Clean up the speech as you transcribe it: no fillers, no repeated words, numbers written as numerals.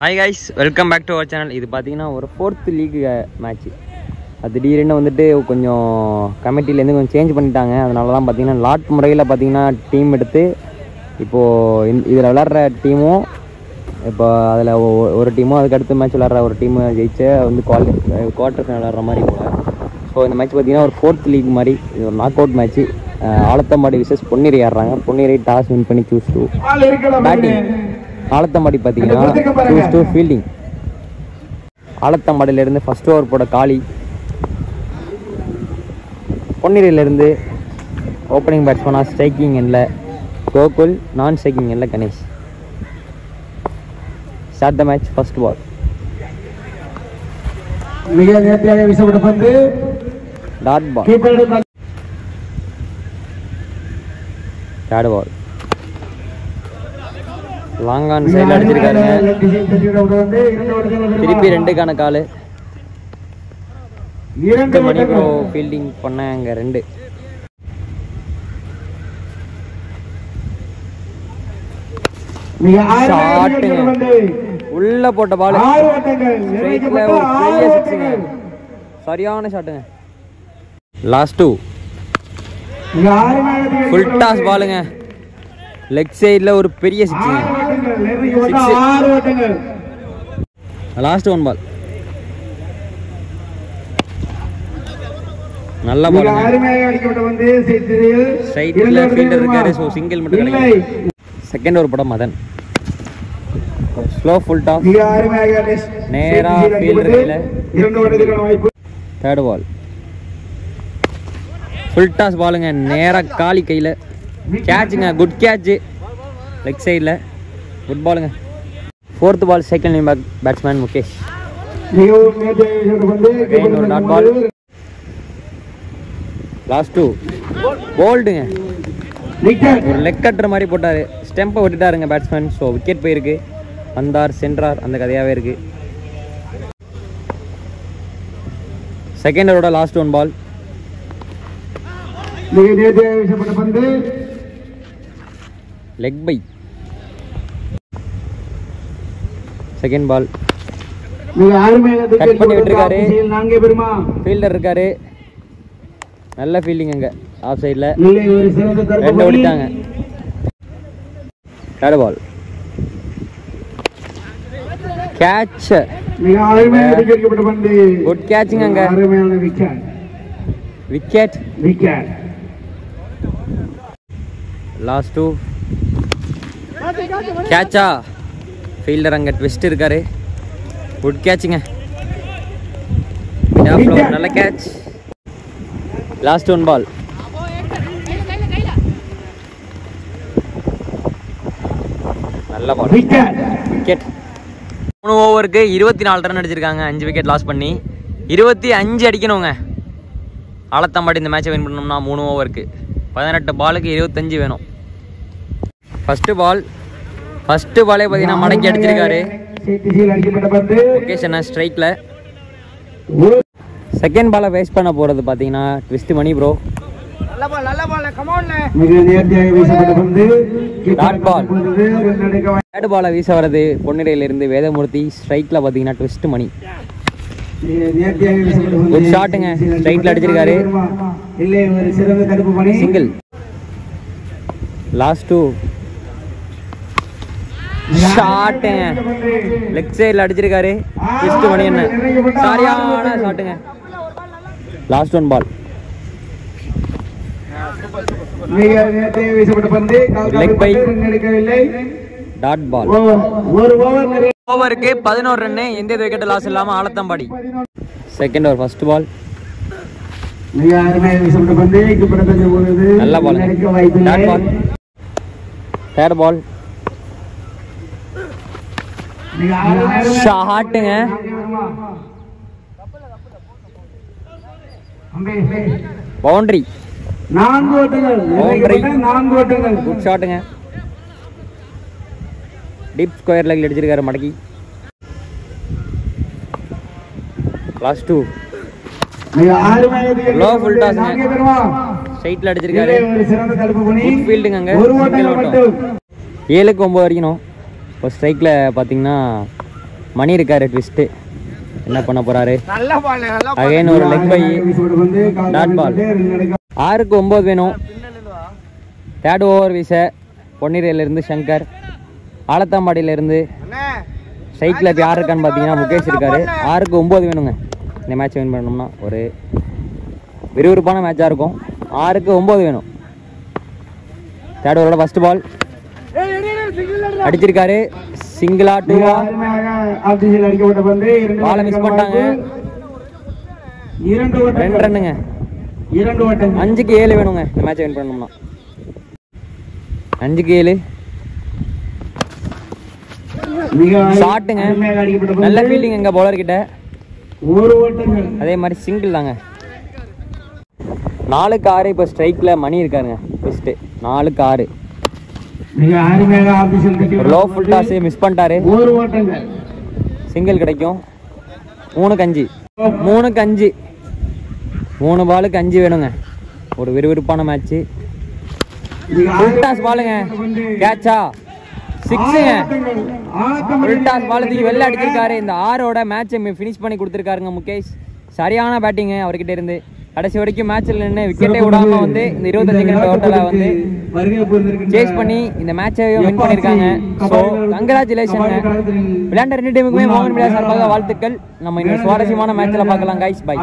Hi guys, welcome back to our channel. இது பார்த்தீங்கன்னா ஒரு 4th லீக் மேட்ச். அது திடீர்னு வந்துட்டு கொஞ்சம் கமிட்டிலேருந்து கொஞ்சம் சேஞ்ச் பண்ணிட்டாங்க. அதனால தான் பார்த்தீங்கன்னா லாட் முறையில் பார்த்தீங்கன்னா டீம் எடுத்து இப்போது இதில் விளாட்ற டீமும் இப்போ அதில் ஒரு டீமும் அதுக்கு அடுத்த மேட்ச் விளாட்ற ஒரு டீமு ஜெயிச்ச வந்து குவார்டர் ஃபைனல் விளாட்ற மாதிரி போல. ஸோ இந்த மேட்ச் பார்த்தீங்கன்னா ஒரு 4th லீக் மாதிரி இது ஒரு நாக் அவுட் மேட்ச்சு. ஆலத்தம்பாடி விசஸ் பொன்னிரை ஆடுறாங்க. பொன்னிரை டாஸ் வின் பண்ணி சூஸ் டூ பேட்டிங். ஆலத்தம்பாடி பார்த்தீங்கன்னா சூஸ் டூ ஃபீல்டிங். ஆலத்தம்பாடியிலேருந்து ஃபஸ்ட் ஓவர் போட காளி, பொன்னிரையிலேருந்து ஓப்பனிங் பேட்ஸ்மேனாக ஸ்ட்ரைக்கிங் எண்ணில் கோகுல், நான் ஸ்ட்ரைக்கிங் எண்ணில் Ganesh. Start the match. First ball dot ball. Third ball long on சைடில் அடிச்சிருக்காருங்க. திருப்பி 2க்கான காலு. மணி ப்ரோ ஃபீல்டிங் பண்ணாங்க 2. உள்ள போட்ட பால் சரியான ஷாட்டுங்க. லாஸ்ட் 2 ஃபுல் டாஸ் பாலுங்க. லெக் சைடில் ஒரு பெரிய சிக்ஸ். லாஸ்ட் 1 பால் நல்ல பால். ஸ்ட்ரைட்ல ஃபீல்டர் இருக்காரு, ஸோ சிங்கிள் மட்டும் கிடைக்கும். செகண்ட் ஓவர் படம் மதன் ஸ்லோ ஃபுல் டாஸ் நேரா ஃபீல்டர் கையில. தேர்ட் பால் ஃபுல் டாஸ் பாலுங்க, நேரா காலி கையில. கேட்சுங்க, குட் கேட்ச் லெக் சைடில், குட் பாலுங்க. 4th ball second name batsman Mukesh. ஒரு டாட் பால். லாஸ்ட் 2 போல்டுங்க. ஒரு லெக் கட்டுற மாதிரி போட்டாரு, ஸ்டெம்பை விட்டுட்டாருங்க பேட்ஸ்மேன். ஸோ விக்கெட் போயிருக்கு. வந்தார் சென்றார், அந்த கதையாகவே இருக்கு. செகண்ட் ஓவரோட last 1 ball. Leg bye. Second ball cut பண்ணி விட்டுருக்காரு. ஃபீல்டர் இருக்காரு, நல்ல ஃபீல்டிங் அங்கே ஆஃப் சைடில். 2 ஓடிட்டாங்க. Third ball catch, good catching அங்கே. விக்கெட். லாஸ்ட் 2 கேட்சா. ஃபீல்டர் அங்கே ட்விஸ்ட் இருக்காரு, குட் கேட்சுங்க. நல்ல கேட்ச். லாஸ்ட் 1 பால் நல்ல பால், விக்கெட். 3 ஓவருக்கு 24 ரன் அடிச்சிருக்காங்க. 5 விக்கெட் லாஸ் பண்ணி 25 அடிக்கணுங்க. ஆலத்தம்பாடி இந்த மேட்சை வின் பண்ணோம்னா 3 ஓவருக்கு 18 பாலுக்கு 25 வேணும். ஃபர்ஸ்ட் பாலே பார்த்தீங்கன்னா மடக்கி அடிச்சிருக்காரு. லொகேஷன் ஸ்ட்ரைக்கில். செகண்ட் பாலை வேஸ்ட் பண்ண போகிறது பார்த்தீங்கன்னா ட்விஸ்ட் மணி ப்ரோ. Dot ball. தேர்ட் பாலை வீச வர்றது பொன்னிரையிலிருந்து வேதமூர்த்தி. ஸ்ட்ரைக்கில் பார்த்தீங்கன்னா ட்விஸ்ட் மணி. குட் ஷாட்டுங்க, ஸ்ட்ரைக்கில் அடிச்சிருக்காரு, சிங்கிள். லாஸ்ட் 2 ஷாட்டுங்க, லெக் சைடில் அடிச்சிருக்காரு, ட்விஸ்ட் மணி. என்ன சரியான ஷாட்டுங்க. Last 1 ball leg bye. Dot ball. ஓவருக்கு 11 ரன்னு, எந்த விக்கெட் லாஸ் இல்லாம Alathambadi. Second over first ball நல்ல ball. Dot ball. Third ball ஷாட்டுங்க, பவுண்டரி. குட் ஷாட்டுங்க, டீப் ஸ்கொயர் லெக்ல அடிச்சிருக்காரு மடக்கி. லாஸ்ட் 2 லோ ஃபுல் டாஸ்ங்க, ஸ்ட்ரைட்ல அடிச்சிருக்காரு, குட் ஃபீல்டிங் அங்க. 7க்கு 9 வரைக்கும். இப்போ ஸ்ட்ரைக்கில் பார்த்தீங்கன்னா மணி இருக்காரு ட்விஸ்ட்டு என்ன பண்ண போறாரு அகைன் ஒரு லெக் பை டாட் பால் 6க்கு 9 வேணும் தேர்ட் ஓவர் வீச பொன்னிரையிலிருந்து சங்கர் ஆலத்தாம்பாடியிலேருந்து ஸ்ட்ரைக்கில் இப்போ யார் இருக்கான்னு பார்த்தீங்கன்னா முகேஷ் இருக்காரு 6க்கு 9 வேணுங்க இந்த மேட்ச் வின் பண்ணோம்னா ஒரு விறுவிறுப்பான மேட்சாக இருக்கும் 6க்கு 9 வேணும் தேர்ட் ஓவரோட ஃபர்ஸ்ட் பால் அடிச்சிருக்காரு சிங்கிளா டூவா பாலை மிஸ் பண்ணிட்டாங்க 2 ரன்னுங்க 5க்கு 7 வேணுங்க இந்த மேட்சை வின் பண்ணணும்னா 5க்கு 7 ஷாட்டுங்க நல்ல ஃபீல்டிங் எங்க பவுலர் கிட்ட அதே மாதிரி சிங்கிள் தாங்க 4க்கு 6 இப்போ ஸ்ட்ரைக்கில் மணி இருக்காருங்க ஃபர்ஸ்ட்டு 4க்கு 6 லோ ஃபுல் டாஸ் மிஸ் பண்ணிட்டாரு சிங்கிள் கிடைக்கும் 3க்கு 5 3 பாலுக்கு 5 வேணுங்க ஒரு விறுவிறுப்பான மேட்ச்சு ஃபுல் டாஸ் பாலுங்க கேட்சா 6ங்க ஃபுல் டாஸ் பால் தூக்கி வெளில அடிச்சிருக்காரு இந்த 6ஓட மேட்சை ஃபினிஷ் பண்ணி கொடுத்துருக்காருங்க முகேஷ் சரியான பேட்டிங்கு அவர்கிட்ட இருந்து கடைசி வரைக்கும் மேட்ச்சில் நின்று விக்கெட்டே விடாம வந்து இந்த 25 டோட்டலை வந்து சேஸ் பண்ணி இந்த மேட்சையும் வின் பண்ணியிருக்காங்க. ஸோ கங்க்ராச்சுலேஷனுங்க விளையாண்ட 2 டீமுக்குமே மோகன் மீடியா சார்பாக வாழ்த்துக்கள். நம்ம இன்னும் சுவாரஸ்யமான மேட்ச்சில் பார்க்கலாம் கைஸ். பை.